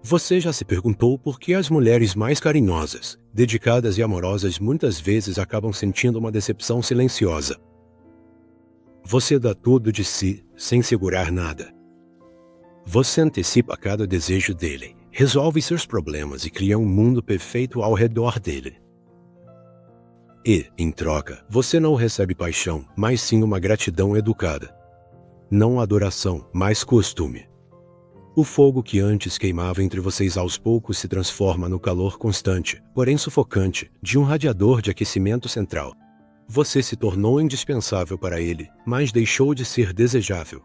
Você já se perguntou por que as mulheres mais carinhosas, dedicadas e amorosas muitas vezes acabam sentindo uma decepção silenciosa? Você dá tudo de si, sem segurar nada. Você antecipa cada desejo dele, resolve seus problemas e cria um mundo perfeito ao redor dele. E, em troca, você não recebe paixão, mas sim uma gratidão educada. Não adoração, mas costume. O fogo que antes queimava entre vocês aos poucos se transforma no calor constante, porém sufocante, de um radiador de aquecimento central. Você se tornou indispensável para ele, mas deixou de ser desejável.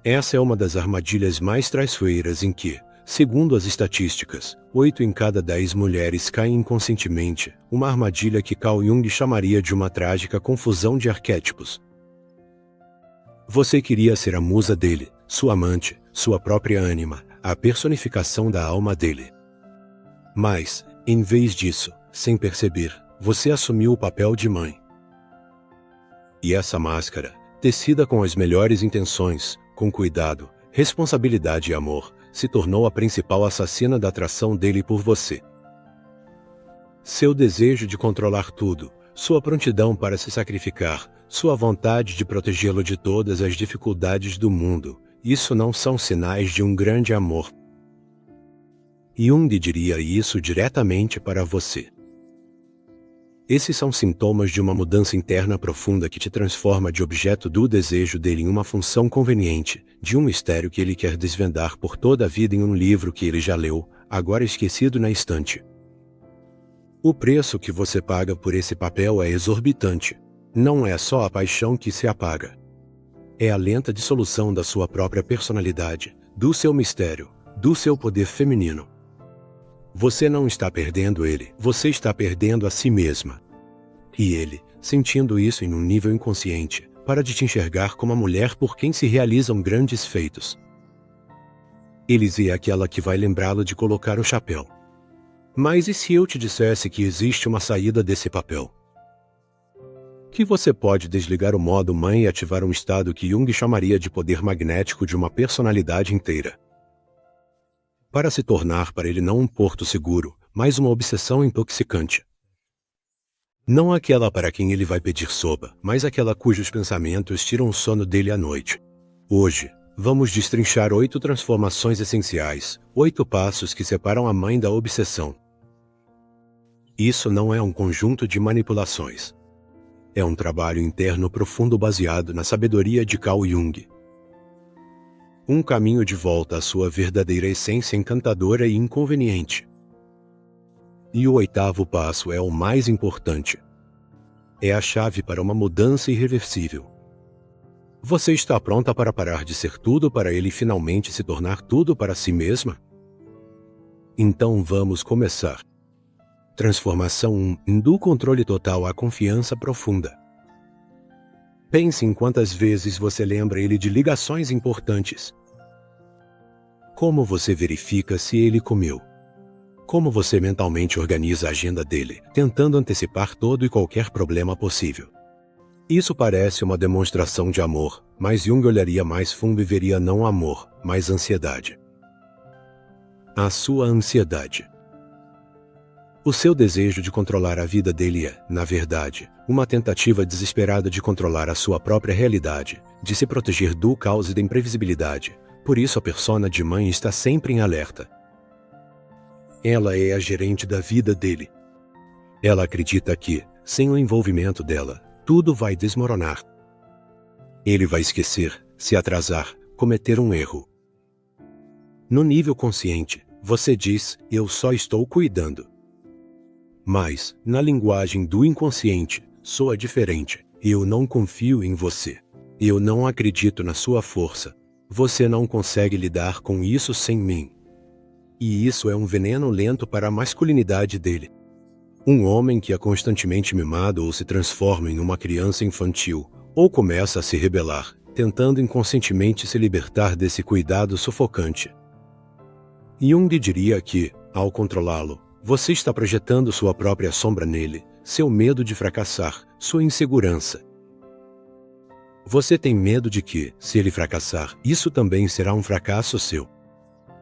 Essa é uma das armadilhas mais traiçoeiras em que, segundo as estatísticas, 8 em cada 10 mulheres caem inconscientemente, uma armadilha que Carl Jung chamaria de uma trágica confusão de arquétipos. Você queria ser a musa dele, sua amante, sua própria ânima, a personificação da alma dele. Mas, em vez disso, sem perceber, você assumiu o papel de mãe. E essa máscara, tecida com as melhores intenções, com cuidado, responsabilidade e amor, se tornou a principal assassina da atração dele por você. Seu desejo de controlar tudo, sua prontidão para se sacrificar, sua vontade de protegê-lo de todas as dificuldades do mundo, isso não são sinais de um grande amor. Jung diria isso diretamente para você. Esses são sintomas de uma mudança interna profunda que te transforma de objeto do desejo dele em uma função conveniente, de um mistério que ele quer desvendar por toda a vida em um livro que ele já leu, agora esquecido na estante. O preço que você paga por esse papel é exorbitante. Não é só a paixão que se apaga. É a lenta dissolução da sua própria personalidade, do seu mistério, do seu poder feminino. Você não está perdendo ele, você está perdendo a si mesma. E ele, sentindo isso em um nível inconsciente, para de te enxergar como a mulher por quem se realizam grandes feitos. Elise é aquela que vai lembrá-lo de colocar o chapéu. Mas e se eu te dissesse que existe uma saída desse papel? Que você pode desligar o modo mãe e ativar um estado que Jung chamaria de poder magnético de uma personalidade inteira. Para se tornar para ele não um porto seguro, mas uma obsessão intoxicante. Não aquela para quem ele vai pedir sopa, mas aquela cujos pensamentos tiram o sono dele à noite. Hoje, vamos destrinchar 8 transformações essenciais, 8 passos que separam a mãe da obsessão. Isso não é um conjunto de manipulações. É um trabalho interno profundo baseado na sabedoria de Carl Jung. Um caminho de volta à sua verdadeira essência encantadora e inconveniente. E o 8º passo é o mais importante. É a chave para uma mudança irreversível. Você está pronta para parar de ser tudo para ele finalmente se tornar tudo para si mesma? Então vamos começar. Transformação 1. Do controle total à confiança profunda. Pense em quantas vezes você lembra ele de ligações importantes. Como você verifica se ele comeu? Como você mentalmente organiza a agenda dele, tentando antecipar todo e qualquer problema possível? Isso parece uma demonstração de amor, mas Jung olharia mais fundo e veria não amor, mas ansiedade. A sua ansiedade. O seu desejo de controlar a vida dele é, na verdade, uma tentativa desesperada de controlar a sua própria realidade, de se proteger do caos e da imprevisibilidade. Por isso a persona de mãe está sempre em alerta. Ela é a gerente da vida dele. Ela acredita que, sem o envolvimento dela, tudo vai desmoronar. Ele vai esquecer, se atrasar, cometer um erro. No nível consciente, você diz, eu só estou cuidando. Mas, na linguagem do inconsciente, soa diferente. Eu não confio em você. Eu não acredito na sua força. Você não consegue lidar com isso sem mim. E isso é um veneno lento para a masculinidade dele. Um homem que é constantemente mimado ou se transforma em uma criança infantil, ou começa a se rebelar, tentando inconscientemente se libertar desse cuidado sufocante. Jung diria que, ao controlá-lo, você está projetando sua própria sombra nele, seu medo de fracassar, sua insegurança. Você tem medo de que, se ele fracassar, isso também será um fracasso seu.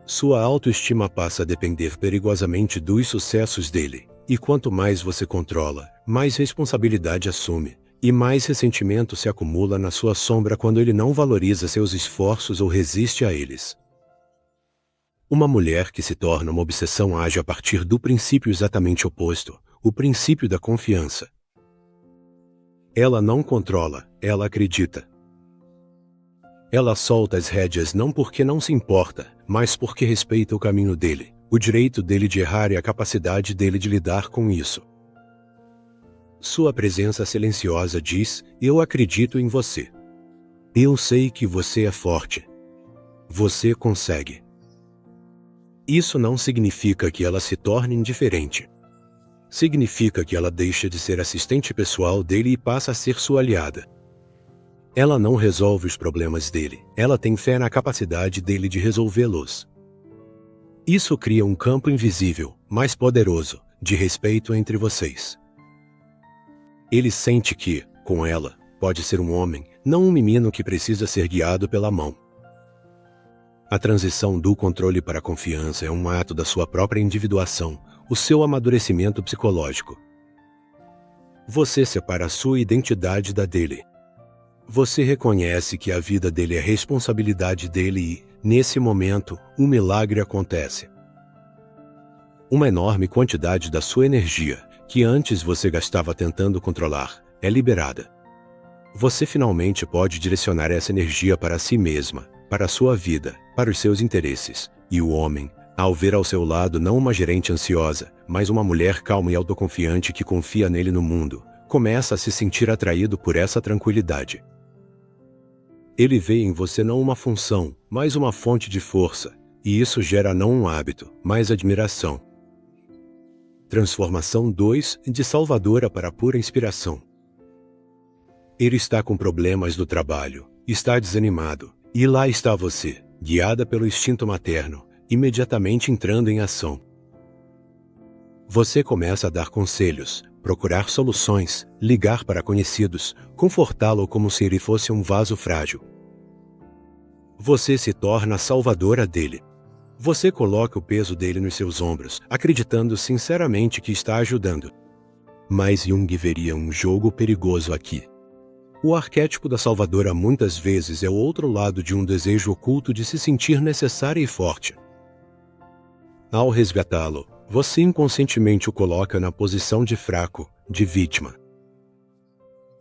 Sua autoestima passa a depender perigosamente dos sucessos dele, e quanto mais você controla, mais responsabilidade assume, e mais ressentimento se acumula na sua sombra quando ele não valoriza seus esforços ou resiste a eles. Uma mulher que se torna uma obsessão age a partir do princípio exatamente oposto, o princípio da confiança. Ela não controla, ela acredita. Ela solta as rédeas não porque não se importa, mas porque respeita o caminho dele, o direito dele de errar e a capacidade dele de lidar com isso. Sua presença silenciosa diz: eu acredito em você. Eu sei que você é forte. Você consegue. Isso não significa que ela se torne indiferente. Significa que ela deixa de ser assistente pessoal dele e passa a ser sua aliada. Ela não resolve os problemas dele, ela tem fé na capacidade dele de resolvê-los. Isso cria um campo invisível, mais poderoso, de respeito entre vocês. Ele sente que, com ela, pode ser um homem, não um menino que precisa ser guiado pela mão. A transição do controle para a confiança é um ato da sua própria individuação, o seu amadurecimento psicológico. Você separa a sua identidade da dele. Você reconhece que a vida dele é responsabilidade dele e, nesse momento, um milagre acontece. Uma enorme quantidade da sua energia, que antes você gastava tentando controlar, é liberada. Você finalmente pode direcionar essa energia para si mesma, para a sua vida, para os seus interesses, e o homem, ao ver ao seu lado não uma gerente ansiosa, mas uma mulher calma e autoconfiante que confia nele no mundo, começa a se sentir atraído por essa tranquilidade. Ele vê em você não uma função, mas uma fonte de força, e isso gera não um hábito, mas admiração. Transformação 2, de salvadora para pura inspiração. Ele está com problemas no trabalho, está desanimado, e lá está você, guiada pelo instinto materno, imediatamente entrando em ação. Você começa a dar conselhos, procurar soluções, ligar para conhecidos, confortá-lo como se ele fosse um vaso frágil. Você se torna a salvadora dele. Você coloca o peso dele nos seus ombros, acreditando sinceramente que está ajudando. Mas Jung veria um jogo perigoso aqui. O arquétipo da salvadora muitas vezes é o outro lado de um desejo oculto de se sentir necessária e forte. Ao resgatá-lo, você inconscientemente o coloca na posição de fraco, de vítima.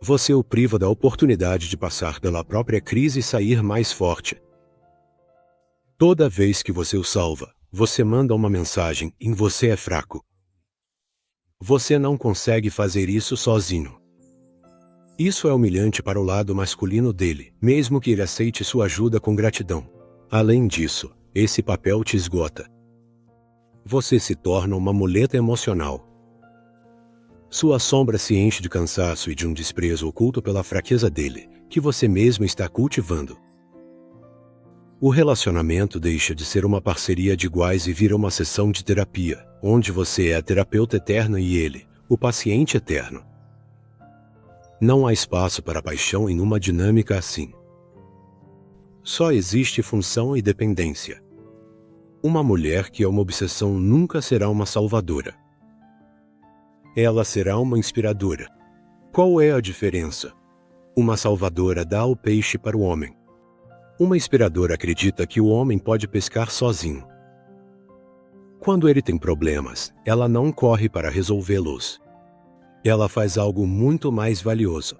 Você o priva da oportunidade de passar pela própria crise e sair mais forte. Toda vez que você o salva, você manda uma mensagem: em você é fraco. Você não consegue fazer isso sozinho. Isso é humilhante para o lado masculino dele, mesmo que ele aceite sua ajuda com gratidão. Além disso, esse papel te esgota. Você se torna uma muleta emocional. Sua sombra se enche de cansaço e de um desprezo oculto pela fraqueza dele, que você mesmo está cultivando. O relacionamento deixa de ser uma parceria de iguais e vira uma sessão de terapia, onde você é a terapeuta eterna e ele, o paciente eterno. Não há espaço para paixão em uma dinâmica assim. Só existe função e dependência. Uma mulher que é uma obsessão nunca será uma salvadora. Ela será uma inspiradora. Qual é a diferença? Uma salvadora dá o peixe para o homem. Uma inspiradora acredita que o homem pode pescar sozinho. Quando ele tem problemas, ela não corre para resolvê-los. Ela faz algo muito mais valioso.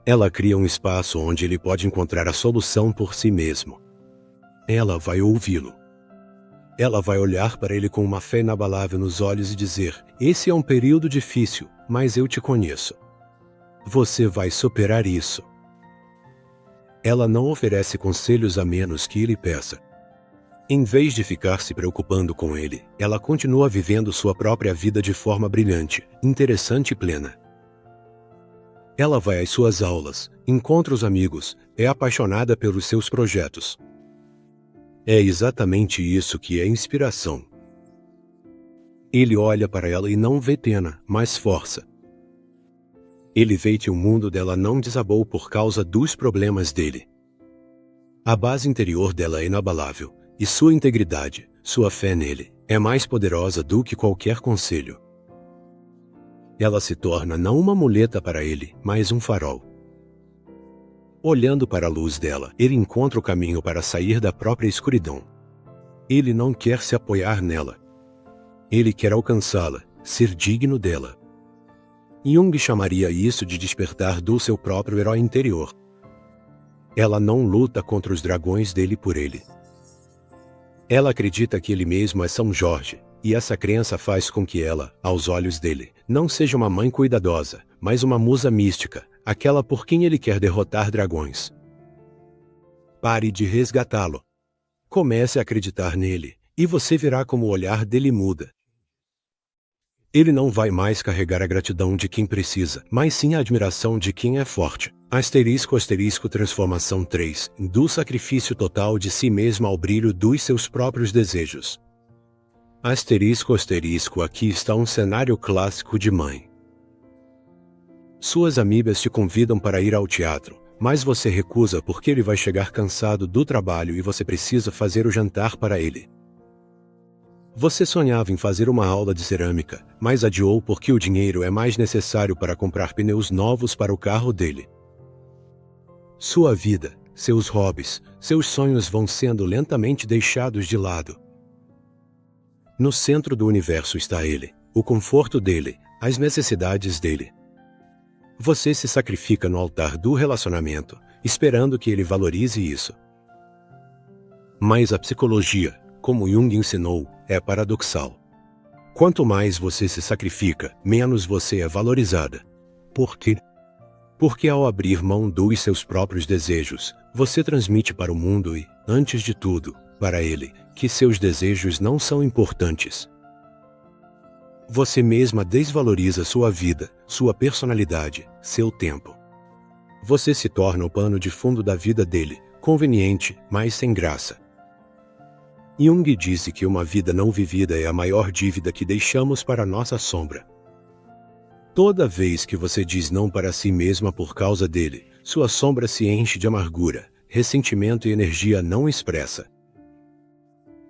Ela cria um espaço onde ele pode encontrar a solução por si mesmo. Ela vai ouvi-lo. Ela vai olhar para ele com uma fé inabalável nos olhos e dizer: esse é um período difícil, mas eu te conheço. Você vai superar isso. Ela não oferece conselhos a menos que ele peça. Em vez de ficar se preocupando com ele, ela continua vivendo sua própria vida de forma brilhante, interessante e plena. Ela vai às suas aulas, encontra os amigos, é apaixonada pelos seus projetos. É exatamente isso que é inspiração. Ele olha para ela e não vê pena, mas força. Ele vê que o mundo dela não desabou por causa dos problemas dele. A base interior dela é inabalável, e sua integridade, sua fé nele, é mais poderosa do que qualquer conselho. Ela se torna não uma muleta para ele, mas um farol. Olhando para a luz dela, ele encontra o caminho para sair da própria escuridão. Ele não quer se apoiar nela. Ele quer alcançá-la, ser digno dela. Jung chamaria isso de despertar do seu próprio herói interior. Ela não luta contra os dragões dele por ele. Ela acredita que ele mesmo é São Jorge, e essa crença faz com que ela, aos olhos dele, não seja uma mãe cuidadosa, mas uma musa mística, aquela por quem ele quer derrotar dragões. Pare de resgatá-lo. Comece a acreditar nele, e você verá como o olhar dele muda. Ele não vai mais carregar a gratidão de quem precisa, mas sim a admiração de quem é forte. Transformação 3. Do sacrifício total de si mesmo ao brilho dos seus próprios desejos. Aqui está um cenário clássico de mãe. Suas amigas te convidam para ir ao teatro, mas você recusa porque ele vai chegar cansado do trabalho e você precisa fazer o jantar para ele. Você sonhava em fazer uma aula de cerâmica, mas adiou porque o dinheiro é mais necessário para comprar pneus novos para o carro dele. Sua vida, seus hobbies, seus sonhos vão sendo lentamente deixados de lado. No centro do universo está ele, o conforto dele, as necessidades dele. Você se sacrifica no altar do relacionamento, esperando que ele valorize isso. Mas a psicologia, como Jung ensinou, é paradoxal. Quanto mais você se sacrifica, menos você é valorizada. Por quê? Porque ao abrir mão dos seus próprios desejos, você transmite para o mundo e, antes de tudo, para ele, que seus desejos não são importantes. Você mesma desvaloriza sua vida, sua personalidade, seu tempo. Você se torna o pano de fundo da vida dele, conveniente, mas sem graça. Jung disse que uma vida não vivida é a maior dívida que deixamos para nossa sombra. Toda vez que você diz não para si mesma por causa dele, sua sombra se enche de amargura, ressentimento e energia não expressa.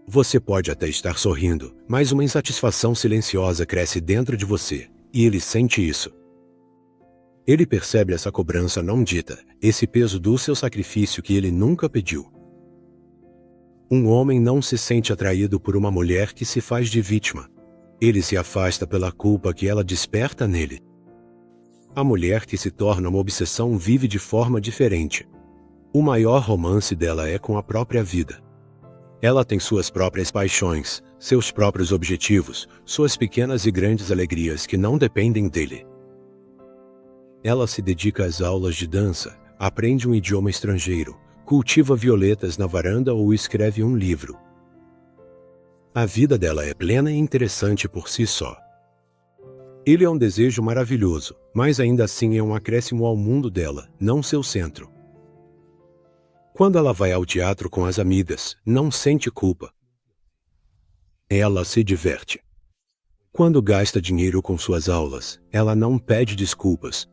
Você pode até estar sorrindo, mas uma insatisfação silenciosa cresce dentro de você, e ele sente isso. Ele percebe essa cobrança não dita, esse peso do seu sacrifício que ele nunca pediu. Um homem não se sente atraído por uma mulher que se faz de vítima. Ele se afasta pela culpa que ela desperta nele. A mulher que se torna uma obsessão vive de forma diferente. O maior romance dela é com a própria vida. Ela tem suas próprias paixões, seus próprios objetivos, suas pequenas e grandes alegrias que não dependem dele. Ela se dedica às aulas de dança, aprende um idioma estrangeiro, cultiva violetas na varanda ou escreve um livro. A vida dela é plena e interessante por si só. Ele é um desejo maravilhoso, mas ainda assim é um acréscimo ao mundo dela, não seu centro. Quando ela vai ao teatro com as amigas, não sente culpa. Ela se diverte. Quando gasta dinheiro com suas aulas, ela não pede desculpas.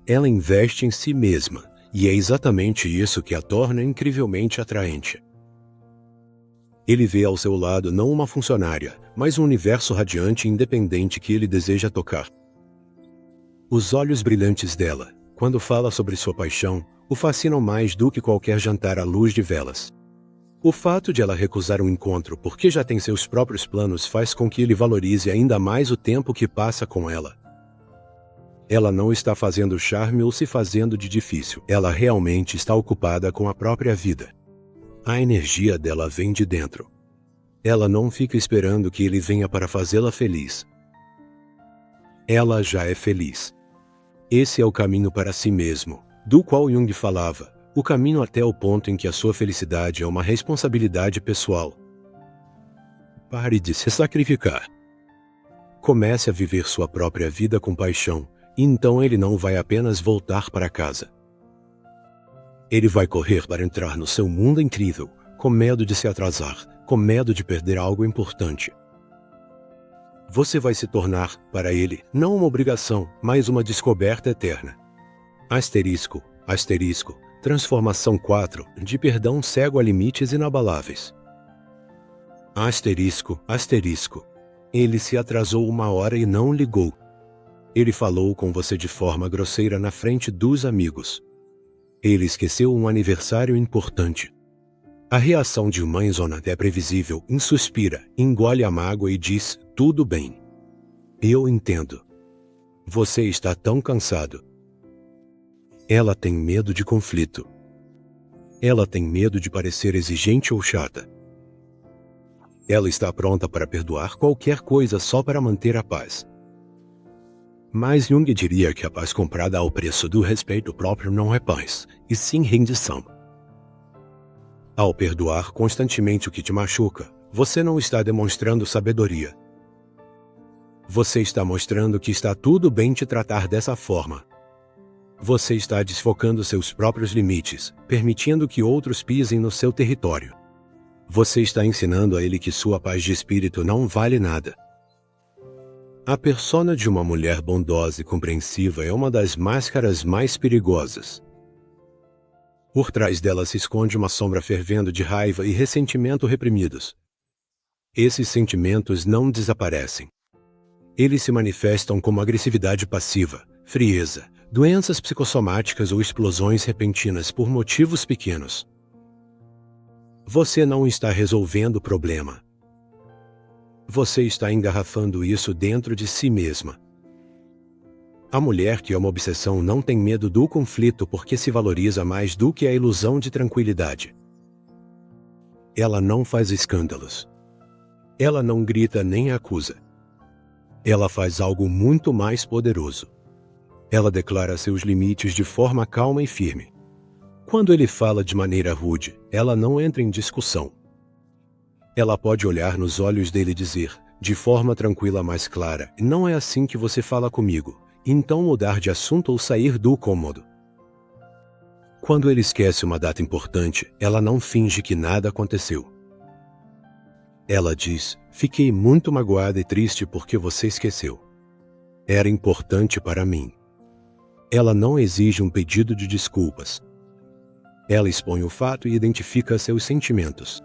Ela investe em si mesma, e é exatamente isso que a torna incrivelmente atraente. Ele vê ao seu lado não uma funcionária, mas um universo radiante e independente que ele deseja tocar. Os olhos brilhantes dela, quando fala sobre sua paixão, o fascinam mais do que qualquer jantar à luz de velas. O fato de ela recusar um encontro porque já tem seus próprios planos faz com que ele valorize ainda mais o tempo que passa com ela. Ela não está fazendo charme ou se fazendo de difícil. Ela realmente está ocupada com a própria vida. A energia dela vem de dentro. Ela não fica esperando que ele venha para fazê-la feliz. Ela já é feliz. Esse é o caminho para si mesmo, do qual Jung falava, o caminho até o ponto em que a sua felicidade é uma responsabilidade pessoal. Pare de se sacrificar. Comece a viver sua própria vida com paixão, e então ele não vai apenas voltar para casa. Ele vai correr para entrar no seu mundo incrível, com medo de se atrasar, com medo de perder algo importante. Você vai se tornar, para ele, não uma obrigação, mas uma descoberta eterna. Transformação 4, de perdão cego a limites inabaláveis. Asterisco, asterisco. Ele se atrasou 1 hora e não ligou. Ele falou com você de forma grosseira na frente dos amigos. Ele esqueceu um aniversário importante. A reação de mãezona é previsível, suspira, engole a mágoa e diz, tudo bem. Eu entendo. Você está tão cansado. Ela tem medo de conflito. Ela tem medo de parecer exigente ou chata. Ela está pronta para perdoar qualquer coisa só para manter a paz. Mas Jung diria que a paz comprada ao preço do respeito próprio não é paz, e sim rendição. Ao perdoar constantemente o que te machuca, você não está demonstrando sabedoria. Você está mostrando que está tudo bem te tratar dessa forma. Você está desfocando seus próprios limites, permitindo que outros pisem no seu território. Você está ensinando a ele que sua paz de espírito não vale nada. A persona de uma mulher bondosa e compreensiva é uma das máscaras mais perigosas. Por trás dela se esconde uma sombra fervendo de raiva e ressentimento reprimidos. Esses sentimentos não desaparecem. Eles se manifestam como agressividade passiva, frieza, doenças psicossomáticas ou explosões repentinas por motivos pequenos. Você não está resolvendo o problema. Você está engarrafando isso dentro de si mesma. A mulher que é uma obsessão não tem medo do conflito porque se valoriza mais do que a ilusão de tranquilidade. Ela não faz escândalos. Ela não grita nem acusa. Ela faz algo muito mais poderoso. Ela declara seus limites de forma calma e firme. Quando ele fala de maneira rude, ela não entra em discussão. Ela pode olhar nos olhos dele e dizer, de forma tranquila mais clara, não é assim que você fala comigo, então mudar de assunto ou sair do cômodo. Quando ele esquece uma data importante, ela não finge que nada aconteceu. Ela diz, fiquei muito magoada e triste porque você esqueceu. Era importante para mim. Ela não exige um pedido de desculpas. Ela expõe o fato e identifica seus sentimentos.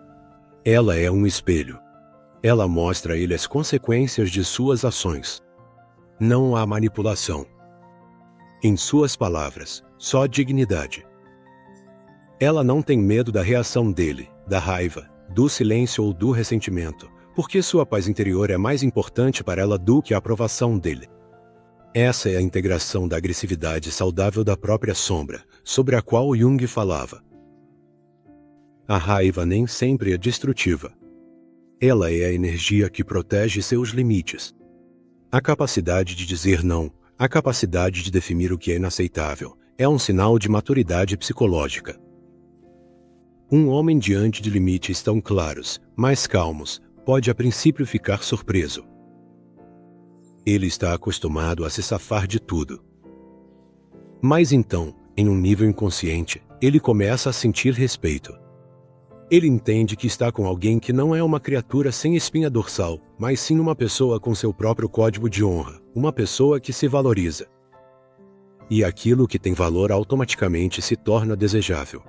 Ela é um espelho. Ela mostra a ele as consequências de suas ações. Não há manipulação. Em suas palavras, só dignidade. Ela não tem medo da reação dele, da raiva, do silêncio ou do ressentimento, porque sua paz interior é mais importante para ela do que a aprovação dele. Essa é a integração da agressividade saudável da própria sombra, sobre a qual Jung falava. A raiva nem sempre é destrutiva. Ela é a energia que protege seus limites. A capacidade de dizer não, a capacidade de definir o que é inaceitável, é um sinal de maturidade psicológica. Um homem diante de limites tão claros, mais calmos, pode a princípio ficar surpreso. Ele está acostumado a se safar de tudo. Mas então, em um nível inconsciente, ele começa a sentir respeito. Ele entende que está com alguém que não é uma criatura sem espinha dorsal, mas sim uma pessoa com seu próprio código de honra, uma pessoa que se valoriza. E aquilo que tem valor automaticamente se torna desejável.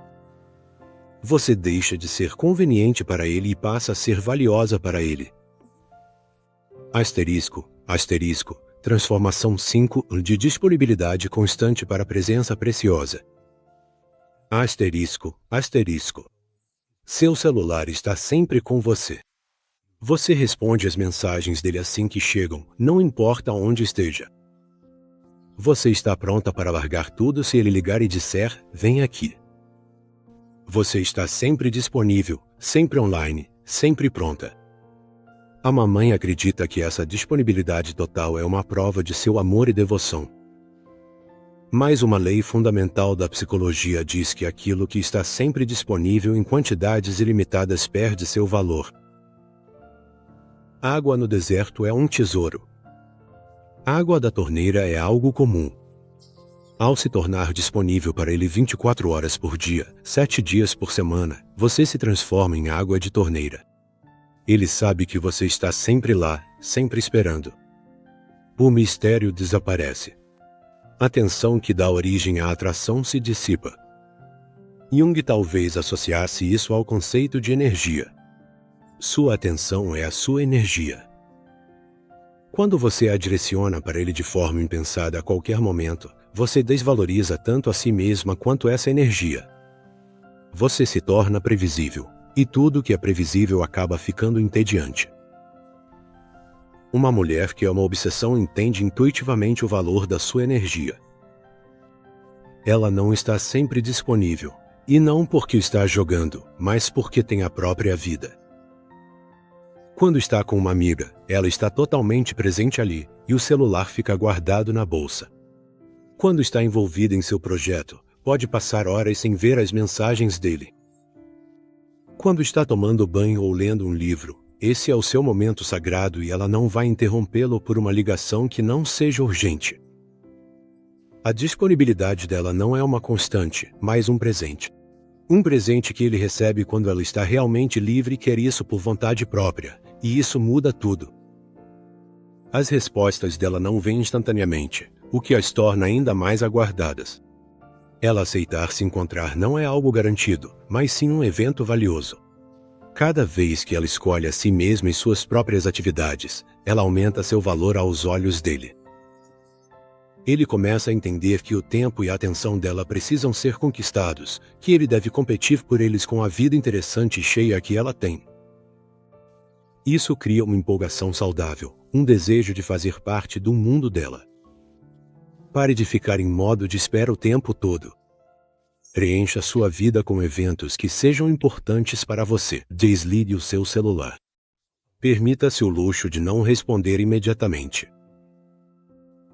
Você deixa de ser conveniente para ele e passa a ser valiosa para ele. Asterisco, asterisco, transformação 5 de disponibilidade constante para a presença preciosa. Asterisco, asterisco. Seu celular está sempre com você. Você responde às mensagens dele assim que chegam, não importa onde esteja. Você está pronta para largar tudo se ele ligar e disser, vem aqui. Você está sempre disponível, sempre online, sempre pronta. A mamãe acredita que essa disponibilidade total é uma prova de seu amor e devoção. Mas uma lei fundamental da psicologia diz que aquilo que está sempre disponível em quantidades ilimitadas perde seu valor. Água no deserto é um tesouro. Água da torneira é algo comum. Ao se tornar disponível para ele 24 horas por dia, 7 dias por semana, você se transforma em água de torneira. Ele sabe que você está sempre lá, sempre esperando. O mistério desaparece. A tensão que dá origem à atração se dissipa. Jung talvez associasse isso ao conceito de energia. Sua atenção é a sua energia. Quando você a direciona para ele de forma impensada a qualquer momento, você desvaloriza tanto a si mesma quanto essa energia. Você se torna previsível, e tudo que é previsível acaba ficando entediante. Uma mulher que é uma obsessão entende intuitivamente o valor da sua energia. Ela não está sempre disponível, e não porque está jogando, mas porque tem a própria vida. Quando está com uma amiga, ela está totalmente presente ali, e o celular fica guardado na bolsa. Quando está envolvida em seu projeto, pode passar horas sem ver as mensagens dele. Quando está tomando banho ou lendo um livro, esse é o seu momento sagrado e ela não vai interrompê-lo por uma ligação que não seja urgente. A disponibilidade dela não é uma constante, mas um presente. Um presente que ele recebe quando ela está realmente livre e quer isso por vontade própria, e isso muda tudo. As respostas dela não vêm instantaneamente, o que as torna ainda mais aguardadas. Ela aceitar se encontrar não é algo garantido, mas sim um evento valioso. Cada vez que ela escolhe a si mesma e suas próprias atividades, ela aumenta seu valor aos olhos dele. Ele começa a entender que o tempo e a atenção dela precisam ser conquistados, que ele deve competir por eles com a vida interessante e cheia que ela tem. Isso cria uma empolgação saudável, um desejo de fazer parte do mundo dela. Pare de ficar em modo de espera o tempo todo. Preencha sua vida com eventos que sejam importantes para você. Desligue o seu celular. Permita-se o luxo de não responder imediatamente.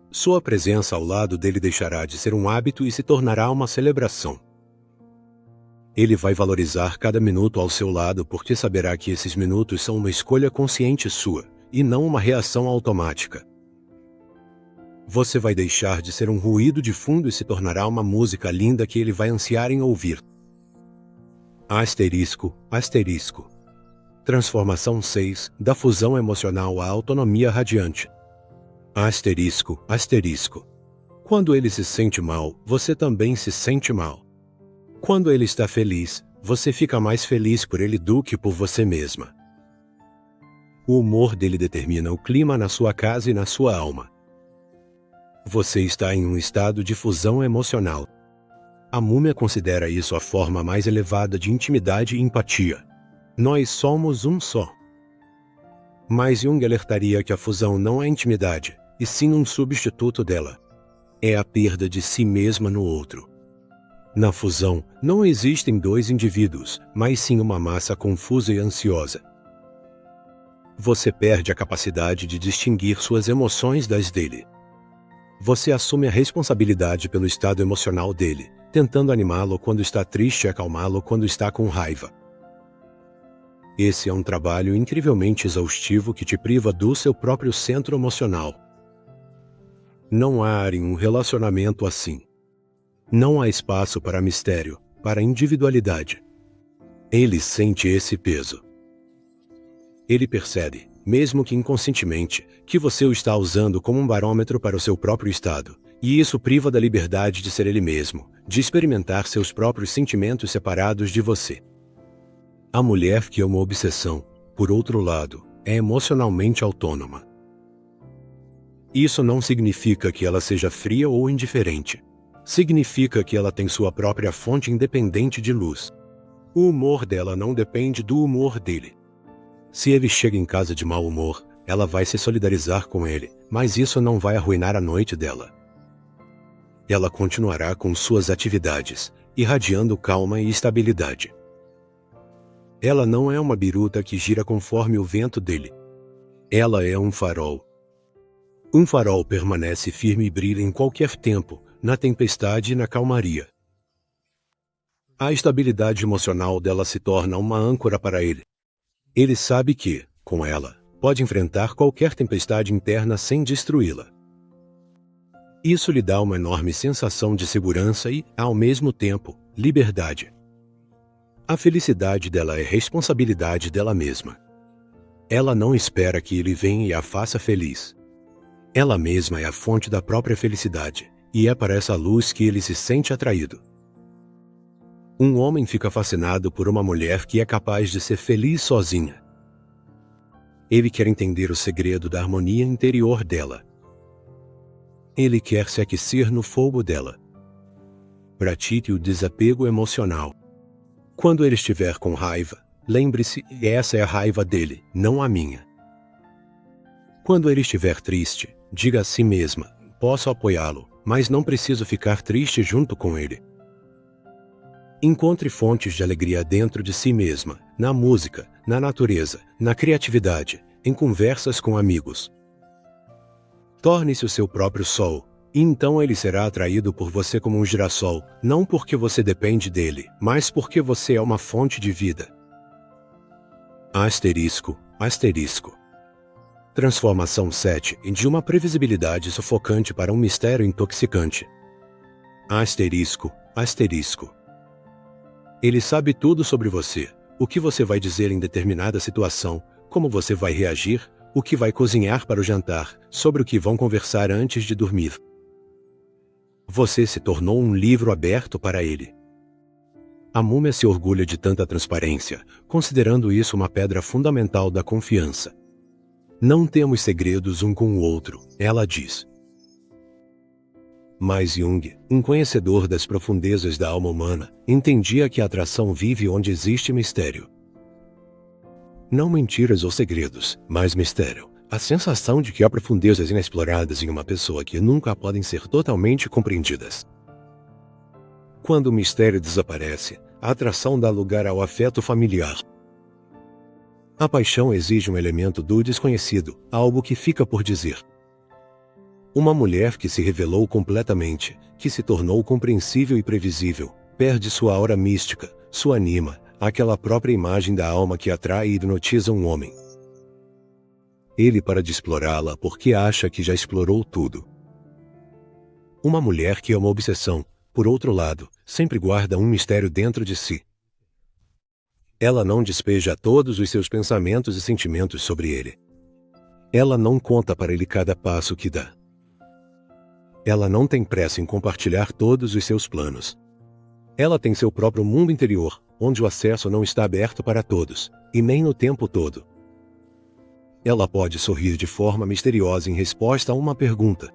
Sua presença ao lado dele deixará de ser um hábito e se tornará uma celebração. Ele vai valorizar cada minuto ao seu lado porque saberá que esses minutos são uma escolha consciente sua, e não uma reação automática. Você vai deixar de ser um ruído de fundo e se tornará uma música linda que ele vai ansiar em ouvir. Asterisco, asterisco. Transformação 6, da fusão emocional à autonomia radiante. Asterisco, asterisco. Quando ele se sente mal, você também se sente mal. Quando ele está feliz, você fica mais feliz por ele do que por você mesma. O humor dele determina o clima na sua casa e na sua alma. Você está em um estado de fusão emocional. A múmia considera isso a forma mais elevada de intimidade e empatia. Nós somos um só. Mas Jung alertaria que a fusão não é intimidade, e sim um substituto dela. É a perda de si mesma no outro. Na fusão, não existem dois indivíduos, mas sim uma massa confusa e ansiosa. Você perde a capacidade de distinguir suas emoções das dele. Você assume a responsabilidade pelo estado emocional dele, tentando animá-lo quando está triste e acalmá-lo quando está com raiva. Esse é um trabalho incrivelmente exaustivo que te priva do seu próprio centro emocional. Não há em um relacionamento assim. Não há espaço para mistério, para individualidade. Ele sente esse peso. Ele percebe, mesmo que inconscientemente, que você o está usando como um barômetro para o seu próprio estado, e isso priva da liberdade de ser ele mesmo, de experimentar seus próprios sentimentos separados de você. A mulher que é uma obsessão, por outro lado, é emocionalmente autônoma. Isso não significa que ela seja fria ou indiferente. Significa que ela tem sua própria fonte independente de luz. O humor dela não depende do humor dele. Se ele chega em casa de mau humor, ela vai se solidarizar com ele, mas isso não vai arruinar a noite dela. Ela continuará com suas atividades, irradiando calma e estabilidade. Ela não é uma biruta que gira conforme o vento dele. Ela é um farol. Um farol permanece firme e brilha em qualquer tempo, na tempestade e na calmaria. A estabilidade emocional dela se torna uma âncora para ele. Ele sabe que, com ela, pode enfrentar qualquer tempestade interna sem destruí-la. Isso lhe dá uma enorme sensação de segurança e, ao mesmo tempo, liberdade. A felicidade dela é responsabilidade dela mesma. Ela não espera que ele venha e a faça feliz. Ela mesma é a fonte da própria felicidade, e é para essa luz que ele se sente atraído. Um homem fica fascinado por uma mulher que é capaz de ser feliz sozinha. Ele quer entender o segredo da harmonia interior dela. Ele quer se aquecer no fogo dela. Pratique o desapego emocional. Quando ele estiver com raiva, lembre-se, essa é a raiva dele, não a minha. Quando ele estiver triste, diga a si mesma, posso apoiá-lo, mas não preciso ficar triste junto com ele. Encontre fontes de alegria dentro de si mesma, na música, na natureza, na criatividade, em conversas com amigos. Torne-se o seu próprio sol, e então ele será atraído por você como um girassol, não porque você depende dele, mas porque você é uma fonte de vida. Asterisco, asterisco. Transformação 7, de uma previsibilidade sufocante para um mistério intoxicante. Asterisco, asterisco. Ele sabe tudo sobre você, o que você vai dizer em determinada situação, como você vai reagir, o que vai cozinhar para o jantar, sobre o que vão conversar antes de dormir. Você se tornou um livro aberto para ele. A múmia se orgulha de tanta transparência, considerando isso uma pedra fundamental da confiança. Não temos segredos um com o outro, ela diz. Mas Jung, um conhecedor das profundezas da alma humana, entendia que a atração vive onde existe mistério. Não mentiras ou segredos, mas mistério. A sensação de que há profundezas inexploradas em uma pessoa que nunca podem ser totalmente compreendidas. Quando o mistério desaparece, a atração dá lugar ao afeto familiar. A paixão exige um elemento do desconhecido, algo que fica por dizer. Uma mulher que se revelou completamente, que se tornou compreensível e previsível, perde sua aura mística, sua anima, aquela própria imagem da alma que atrai e hipnotiza um homem. Ele para de explorá-la porque acha que já explorou tudo. Uma mulher que é uma obsessão, por outro lado, sempre guarda um mistério dentro de si. Ela não despeja todos os seus pensamentos e sentimentos sobre ele. Ela não conta para ele cada passo que dá. Ela não tem pressa em compartilhar todos os seus planos. Ela tem seu próprio mundo interior, onde o acesso não está aberto para todos, e nem no tempo todo. Ela pode sorrir de forma misteriosa em resposta a uma pergunta.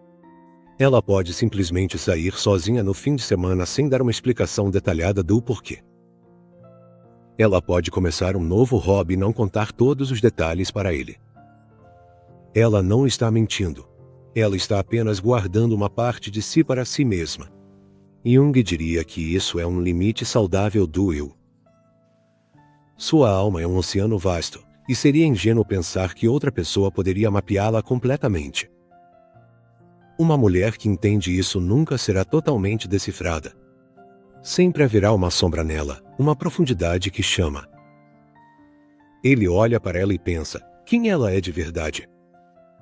Ela pode simplesmente sair sozinha no fim de semana sem dar uma explicação detalhada do porquê. Ela pode começar um novo hobby e não contar todos os detalhes para ele. Ela não está mentindo. Ela está apenas guardando uma parte de si para si mesma. Jung diria que isso é um limite saudável do eu. Sua alma é um oceano vasto, e seria ingênuo pensar que outra pessoa poderia mapeá-la completamente. Uma mulher que entende isso nunca será totalmente decifrada. Sempre haverá uma sombra nela, uma profundidade que chama. Ele olha para ela e pensa, quem ela é de verdade?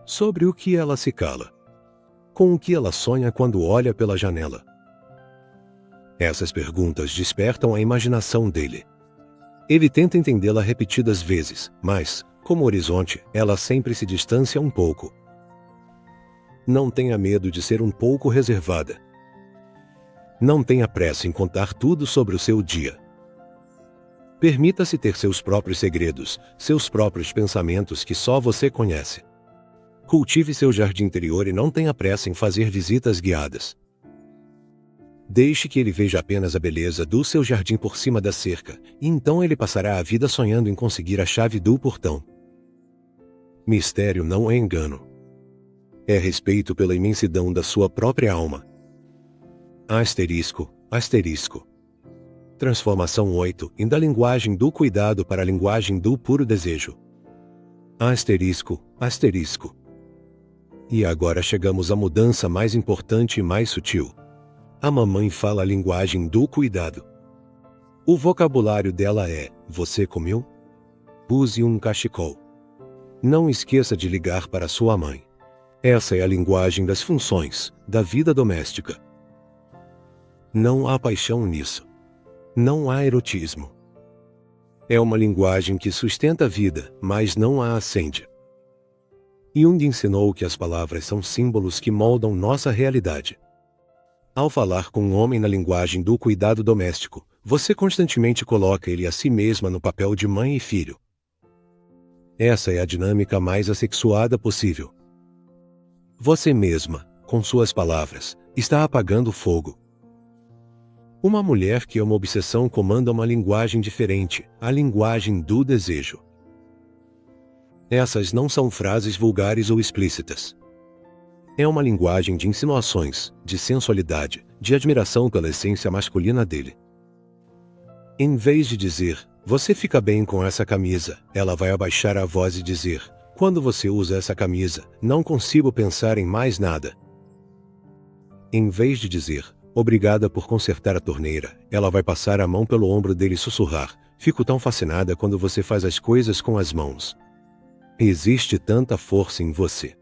Sobre o que ela se cala? Com o que ela sonha quando olha pela janela? Essas perguntas despertam a imaginação dele. Ele tenta entendê-la repetidas vezes, mas, como horizonte, ela sempre se distancia um pouco. Não tenha medo de ser um pouco reservada. Não tenha pressa em contar tudo sobre o seu dia. Permita-se ter seus próprios segredos, seus próprios pensamentos que só você conhece. Cultive seu jardim interior e não tenha pressa em fazer visitas guiadas. Deixe que ele veja apenas a beleza do seu jardim por cima da cerca, e então ele passará a vida sonhando em conseguir a chave do portão. Mistério não é engano. É respeito pela imensidão da sua própria alma. Asterisco, asterisco. Transformação 8, da linguagem do cuidado para a linguagem do puro desejo. Asterisco, asterisco. E agora chegamos à mudança mais importante e mais sutil. A mamãe fala a linguagem do cuidado. O vocabulário dela é, você comeu? Use um cachecol. Não esqueça de ligar para sua mãe. Essa é a linguagem das funções, da vida doméstica. Não há paixão nisso. Não há erotismo. É uma linguagem que sustenta a vida, mas não a acende. Jung ensinou que as palavras são símbolos que moldam nossa realidade. Ao falar com um homem na linguagem do cuidado doméstico, você constantemente coloca ele a si mesma no papel de mãe e filho. Essa é a dinâmica mais assexuada possível. Você mesma, com suas palavras, está apagando o fogo. Uma mulher que é uma obsessão comanda uma linguagem diferente, a linguagem do desejo. Essas não são frases vulgares ou explícitas. É uma linguagem de insinuações, de sensualidade, de admiração pela essência masculina dele. Em vez de dizer, você fica bem com essa camisa, ela vai abaixar a voz e dizer, quando você usa essa camisa, não consigo pensar em mais nada. Em vez de dizer, obrigada por consertar a torneira, ela vai passar a mão pelo ombro dele e sussurrar, fico tão fascinada quando você faz as coisas com as mãos. Existe tanta força em você.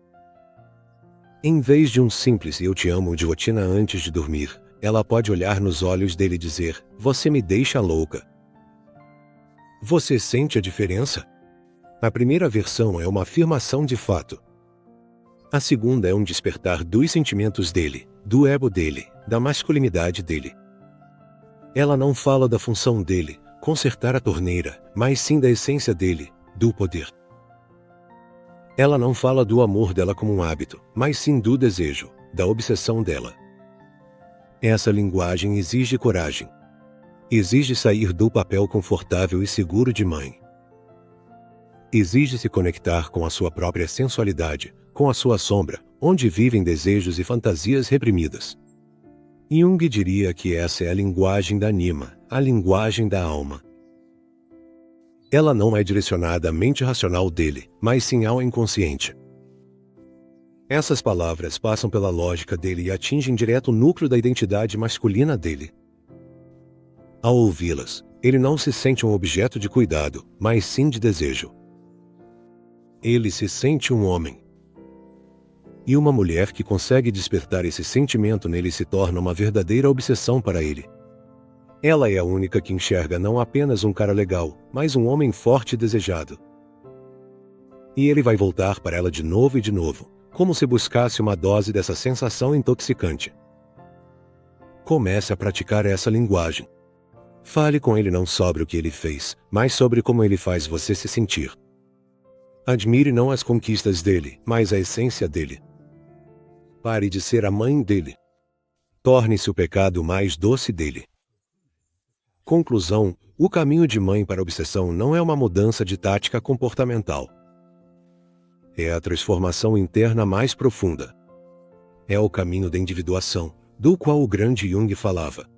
Em vez de um simples eu te amo de rotina antes de dormir, ela pode olhar nos olhos dele e dizer, você me deixa louca. Você sente a diferença? A primeira versão é uma afirmação de fato. A segunda é um despertar dos sentimentos dele, do ego dele, da masculinidade dele. Ela não fala da função dele, consertar a torneira, mas sim da essência dele, do poder. Ela não fala do amor dela como um hábito, mas sim do desejo, da obsessão dela. Essa linguagem exige coragem. Exige sair do papel confortável e seguro de mãe. Exige se conectar com a sua própria sensualidade, com a sua sombra, onde vivem desejos e fantasias reprimidas. Jung diria que essa é a linguagem da anima, a linguagem da alma. Ela não é direcionada à mente racional dele, mas sim ao inconsciente. Essas palavras passam pela lógica dele e atingem direto o núcleo da identidade masculina dele. Ao ouvi-las, ele não se sente um objeto de cuidado, mas sim de desejo. Ele se sente um homem. E uma mulher que consegue despertar esse sentimento nele se torna uma verdadeira obsessão para ele. Ela é a única que enxerga não apenas um cara legal, mas um homem forte e desejado. E ele vai voltar para ela de novo e de novo, como se buscasse uma dose dessa sensação intoxicante. Comece a praticar essa linguagem. Fale com ele não sobre o que ele fez, mas sobre como ele faz você se sentir. Admire não as conquistas dele, mas a essência dele. Pare de ser a mãe dele. Torne-se o pecado mais doce dele. Conclusão: o caminho de mãe para a obsessão não é uma mudança de tática comportamental. É a transformação interna mais profunda. É o caminho da individuação, do qual o grande Jung falava.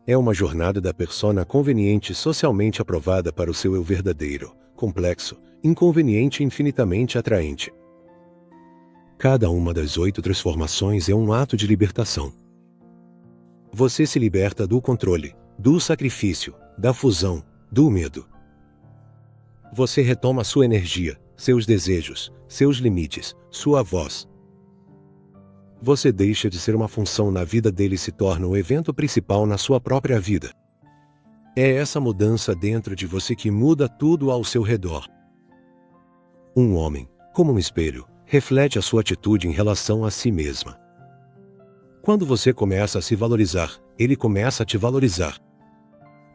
É uma jornada da persona conveniente socialmente aprovada para o seu eu verdadeiro, complexo, inconveniente e infinitamente atraente. Cada uma das 8 transformações é um ato de libertação. Você se liberta do controle, do sacrifício, da fusão, do medo. Você retoma sua energia, seus desejos, seus limites, sua voz. Você deixa de ser uma função na vida dele e se torna o evento principal na sua própria vida. É essa mudança dentro de você que muda tudo ao seu redor. Um homem, como um espelho, reflete a sua atitude em relação a si mesma. Quando você começa a se valorizar, ele começa a te valorizar.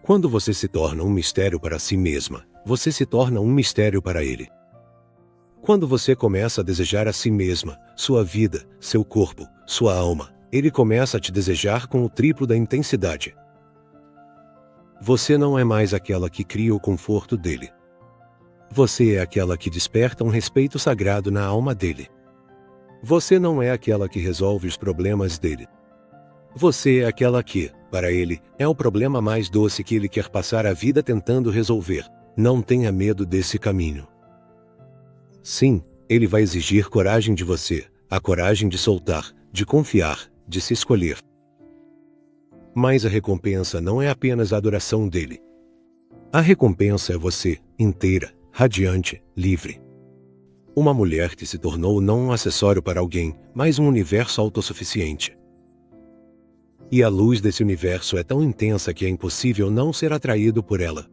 Quando você se torna um mistério para si mesma, você se torna um mistério para ele. Quando você começa a desejar a si mesma, sua vida, seu corpo, sua alma, ele começa a te desejar com o triplo da intensidade. Você não é mais aquela que cria o conforto dele. Você é aquela que desperta um respeito sagrado na alma dele. Você não é aquela que resolve os problemas dele. Você é aquela que, para ele, é o problema mais doce que ele quer passar a vida tentando resolver. Não tenha medo desse caminho. Sim, ele vai exigir coragem de você, a coragem de soltar, de confiar, de se escolher. Mas a recompensa não é apenas a adoração dele. A recompensa é você, inteira, radiante, livre. Uma mulher que se tornou não um acessório para alguém, mas um universo autossuficiente. E a luz desse universo é tão intensa que é impossível não ser atraído por ela.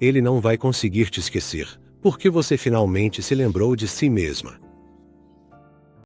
Ele não vai conseguir te esquecer, porque você finalmente se lembrou de si mesma.